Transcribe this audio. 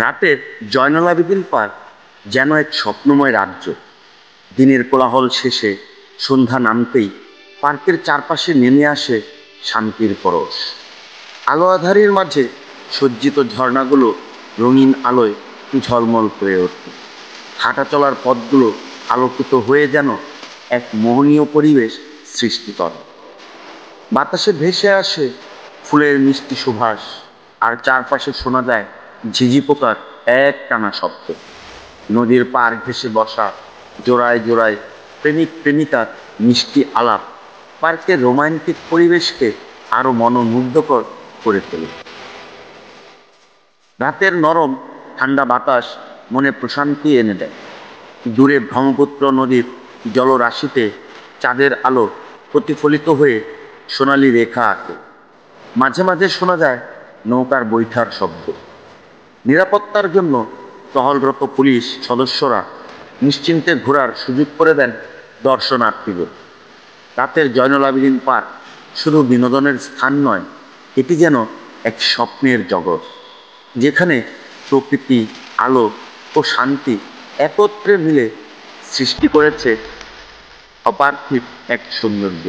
রাতের জয়নুল আবেদীন পার্ক যেন এক স্বপ্নময় রাজ্য। দিনের কোলাহল শেষে সন্ধ্যা নামতেই পার্কের চারপাশে নেমে আসে শান্তির পরশ। আলো আঁধারির মাঝে সজ্জিত ঝর্ণাগুলো রঙিন আলোয় ঝলমল হয়ে ওঠে। হাঁটা চলার পথগুলো আলোকিত হয়ে যেন এক মোহনীয় পরিবেশ সৃষ্টি করে। বাতাসে ভেসে আসে ফুলের মিষ্টি সুবাস, আর চারপাশে শোনা যায় ঝিঝি পোকার এক টানা শব্দ। নদীর পাড় ঘেঁষে বসা জোড়ায় জোড়ায় প্রেমিক প্রেমিকার মিষ্টি আলাপ পার্কের রোমান্টিক পরিবেশকে আরো মনোমুগ্ধকর করে তোলে। রাতের নরম ঠান্ডা বাতাস মনে প্রশান্তি এনে দেয়। দূরে ব্রহ্মপুত্র নদীর জলরাশিতে চাঁদের আলো প্রতিফলিত হয়ে সোনালি রেখা আঁকে। মাঝে মাঝে শোনা যায় নৌকার বৈঠার শব্দ। নিরাপত্তার জন্য টহলরত পুলিশ সদস্যরা নিশ্চিন্তে ঘোরার সুযোগ করে দেন দর্শনার্থীদের। রাতের জয়নুল আবেদীন পার্ক শুধু বিনোদনের স্থান নয়, এটি যেন এক স্বপ্নের জগৎ, যেখানে প্রকৃতি, আলো ও শান্তি একত্রে মিলে সৃষ্টি করেছে অপার্থিব এক সৌন্দর্য।